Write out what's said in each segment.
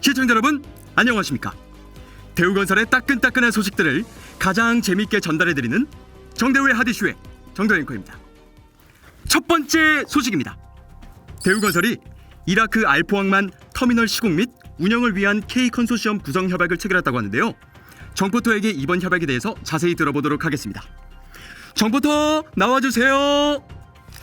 시청자 여러분, 안녕하십니까? 대우건설의 따끈따끈한 소식들을 가장 재미있게 전달해드리는 정대우의 하디슈의 정대우 앵커입니다. 첫 번째 소식입니다. 대우건설이 이라크 알포항만 터미널 시공 및 운영을 위한 K컨소시엄 구성 협약을 체결했다고 하는데요. 정포터에게 이번 협약에 대해서 자세히 들어보도록 하겠습니다. 정포터 나와주세요.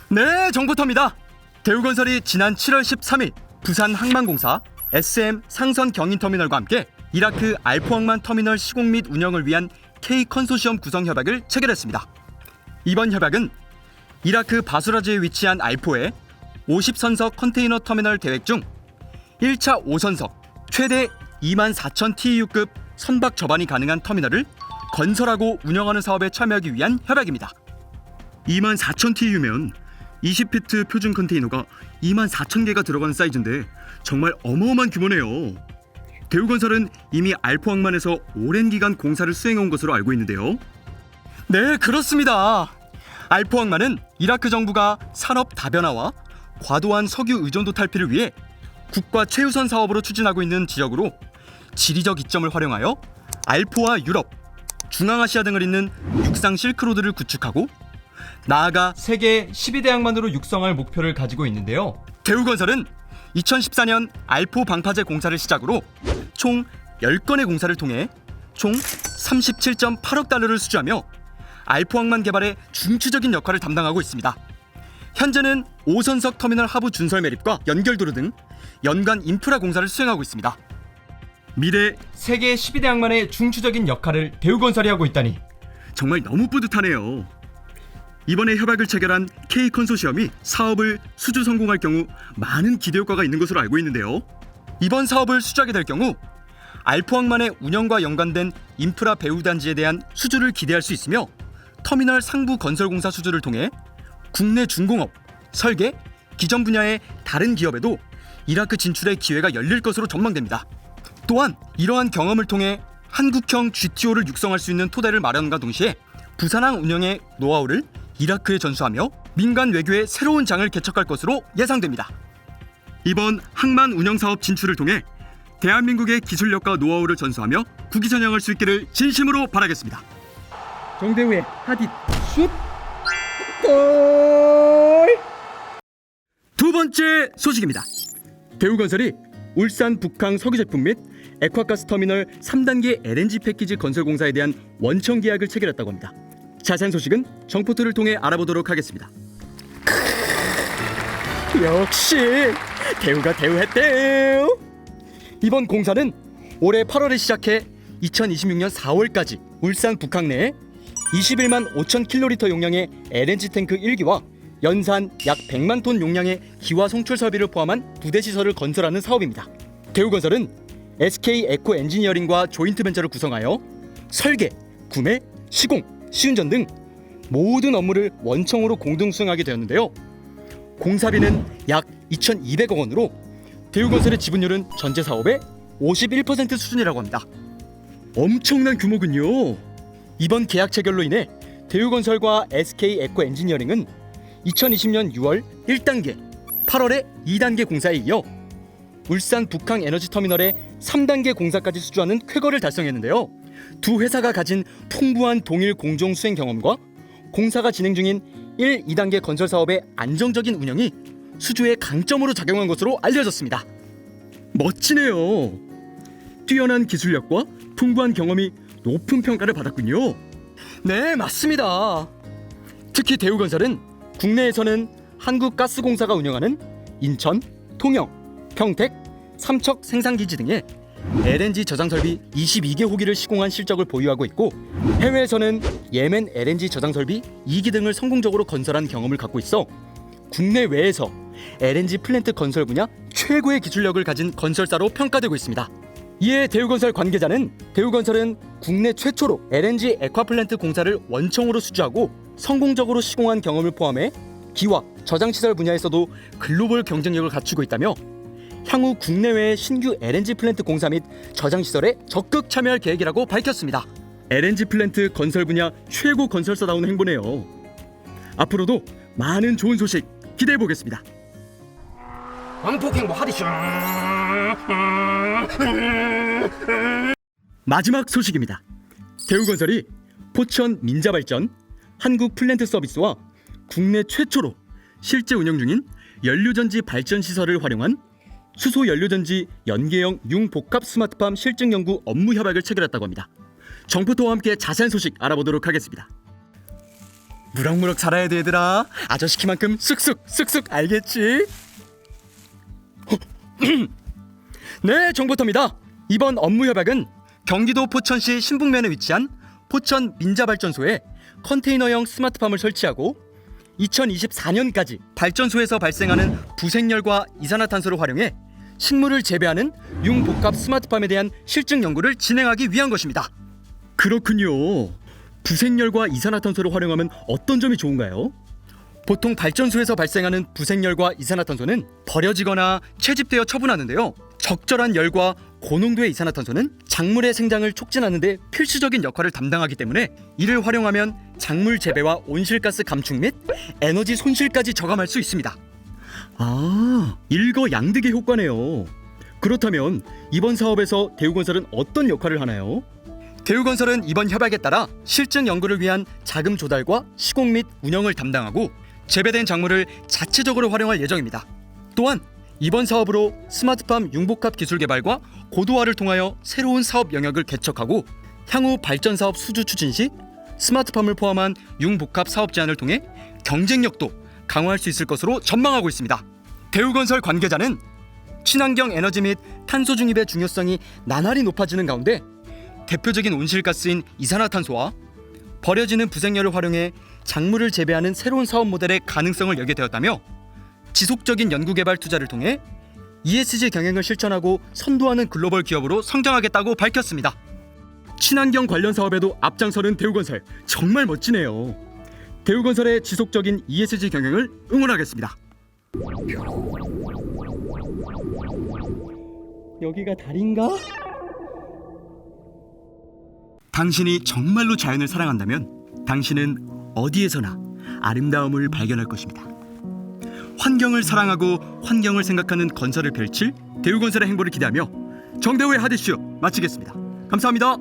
네, 정포터입니다. 대우건설이 지난 7월 13일 부산 항만공사 SM 상선 경인터미널과 함께 이라크 알포항만 터미널 시공 및 운영을 위한 K컨소시엄 구성 협약을 체결했습니다. 이번 협약은 이라크 바수라지에 위치한 알포의 50선석 컨테이너 터미널 계획 중 1차 5선석 최대 24,000 TEU급 선박 접안이 가능한 터미널을 건설하고 운영하는 사업에 참여하기 위한 협약입니다. 24,000 TEU면 20피트 표준 컨테이너가 24,000개가 들어가는 사이즈인데 정말 어마어마한 규모네요. 대우건설은 이미 알포항만에서 오랜 기간 공사를 수행해온 것으로 알고 있는데요. 네, 그렇습니다. 알포항만은 이라크 정부가 산업 다변화와 과도한 석유 의존도 탈피를 위해 국가 최우선 사업으로 추진하고 있는 지역으로 지리적 이점을 활용하여 알포와 유럽, 중앙아시아 등을 잇는 육상 실크로드를 구축하고 나아가 세계 12대 항만으로 육성할 목표를 가지고 있는데요. 대우건설은 2014년 알포 방파제 공사를 시작으로 총 10건의 공사를 통해 총 37.8억 달러를 수주하며 알포항만 개발에 중추적인 역할을 담당하고 있습니다. 현재는 5선석 터미널 하부 준설 매립과 연결도로 등 연간 인프라 공사를 수행하고 있습니다. 미래 세계 12대 항만의 중추적인 역할을 대우건설이 하고 있다니 정말 너무 뿌듯하네요. 이번에 협약을 체결한 K컨소시엄이 사업을 수주 성공할 경우 많은 기대 효과가 있는 것으로 알고 있는데요. 이번 사업을 수주하게 될 경우 알포항만의 운영과 연관된 인프라 배후 단지에 대한 수주를 기대할 수 있으며 터미널 상부 건설 공사 수주를 통해 국내 중공업, 설계, 기전 분야의 다른 기업에도 이라크 진출의 기회가 열릴 것으로 전망됩니다. 또한 이러한 경험을 통해 한국형 GTO를 육성할 수 있는 토대를 마련함과 동시에 부산항 운영의 노하우를 이라크에 전수하며 민간 외교의 새로운 장을 개척할 것으로 예상됩니다. 이번 항만 운영 사업 진출을 통해 대한민국의 기술력과 노하우를 전수하며 국위 전향할 수 있기를 진심으로 바라겠습니다. 정대우의 하디 슛 골! 두 번째 소식입니다. 대우건설이 울산 북항 석유제품 및 액화가스 터미널 3단계 LNG 패키지 건설 공사에 대한 원청 계약을 체결했다고 합니다. 자세한 소식은 정포트를 통해 알아보도록 하겠습니다. 역시 대우가 대우했대요. 이번 공사는 올해 8월에 시작해 2026년 4월까지 울산 북항 내에 21만 5천 킬로리터 용량의 LNG 탱크 1기와 연산 약 100만 톤 용량의 기화 송출 설비를 포함한 부대 시설을 건설하는 사업입니다. 대우건설은 SK 에코 엔지니어링과 조인트 벤처를 구성하여 설계, 구매, 시공, 시운전 등 모든 업무를 원청으로 공동 수행하게 되었는데요. 공사비는 약 2,200억 원으로 대우건설의 지분율은 전체 사업의 51% 수준이라고 합니다. 엄청난 규모군요. 이번 계약 체결로 인해 대우건설과 SK 에코 엔지니어링은 2020년 6월 1단계, 8월에 2단계 공사에 이어 울산 북항 에너지 터미널의 3단계 공사까지 수주하는 쾌거를 달성했는데요. 두 회사가 가진 풍부한 동일 공정 수행 경험과 공사가 진행 중인 1, 2단계 건설 사업의 안정적인 운영이 수주의 강점으로 작용한 것으로 알려졌습니다. 멋지네요. 뛰어난 기술력과 풍부한 경험이 높은 평가를 받았군요. 네, 맞습니다. 특히 대우건설은 국내에서는 한국가스공사가 운영하는 인천, 통영, 평택, 삼척 생산기지 등의 LNG 저장 설비 22개 호기를 시공한 실적을 보유하고 있고 해외에서는 예멘 LNG 저장 설비 2기 등을 성공적으로 건설한 경험을 갖고 있어 국내외에서 LNG 플랜트 건설 분야 최고의 기술력을 가진 건설사로 평가되고 있습니다. 이에 대우건설 관계자는 대우건설은 국내 최초로 LNG 액화플랜트 공사를 원청으로 수주하고 성공적으로 시공한 경험을 포함해 기화, 저장시설 분야에서도 글로벌 경쟁력을 갖추고 있다며 향후 국내외의 신규 LNG 플랜트 공사 및 저장시설에 적극 참여할 계획이라고 밝혔습니다. LNG 플랜트 건설 분야 최고 건설사다운 행보네요. 앞으로도 많은 좋은 소식 기대해 보겠습니다. 왕폭행보 하디슈 마지막 소식입니다. 대우건설이 포천 민자발전, 한국플랜트서비스와 국내 최초로 실제 운영 중인 연료전지 발전시설을 활용한 수소연료전지 연계형 융복합 스마트팜 실증 연구 업무 협약을 체결했다고 합니다. 정보토와 함께 자세한 소식 알아보도록 하겠습니다. 무럭무럭 자라야 돼 얘들아. 아저씨 키만큼 쑥쑥 알겠지? 네, 정보토입니다. 이번 업무 협약은 경기도 포천시 신북면에 위치한 포천 민자발전소에 컨테이너형 스마트팜을 설치하고 2024년까지 발전소에서 발생하는 부생열과 이산화탄소를 활용해 식물을 재배하는 융복합 스마트팜에 대한 실증 연구를 진행하기 위한 것입니다. 그렇군요. 부생열과 이산화탄소를 활용하면 어떤 점이 좋은가요? 보통 발전소에서 발생하는 부생열과 이산화탄소는 버려지거나 채집되어 처분하는데요. 적절한 열과 고농도의 이산화탄소는 작물의 생장을 촉진하는 데 필수적인 역할을 담당하기 때문에 이를 활용하면 작물 재배와 온실가스 감축 및 에너지 손실까지 저감할 수 있습니다. 아, 일거양득의 효과네요. 그렇다면 이번 사업에서 대우건설은 어떤 역할을 하나요? 대우건설은 이번 협약에 따라 실증 연구를 위한 자금 조달과 시공 및 운영을 담당하고 재배된 작물을 자체적으로 활용할 예정입니다. 또한 이번 사업으로 스마트팜 융복합 기술 개발과 고도화를 통하여 새로운 사업 영역을 개척하고 향후 발전 사업 수주 추진 시 스마트팜을 포함한 융복합 사업 제안을 통해 경쟁력도 강화할 수 있을 것으로 전망하고 있습니다. 대우건설 관계자는 친환경 에너지 및 탄소 중립의 중요성이 나날이 높아지는 가운데 대표적인 온실가스인 이산화탄소와 버려지는 부생열을 활용해 작물을 재배하는 새로운 사업 모델의 가능성을 열게 되었다며 지속적인 연구개발 투자를 통해 ESG 경영을 실천하고 선도하는 글로벌 기업으로 성장하겠다고 밝혔습니다. 친환경 관련 사업에도 앞장서는 대우건설, 정말 멋지네요. 대우건설의 지속적인 ESG 경영을 응원하겠습니다. 여기가 달인가? 당신이 정말로 자연을 사랑한다면 당신은 어디에서나 아름다움을 발견할 것입니다. 환경을 사랑하고 환경을 생각하는 건설을 펼칠 대우건설의 행보를 기대하며 정대우의 하디슈 마치겠습니다. 감사합니다.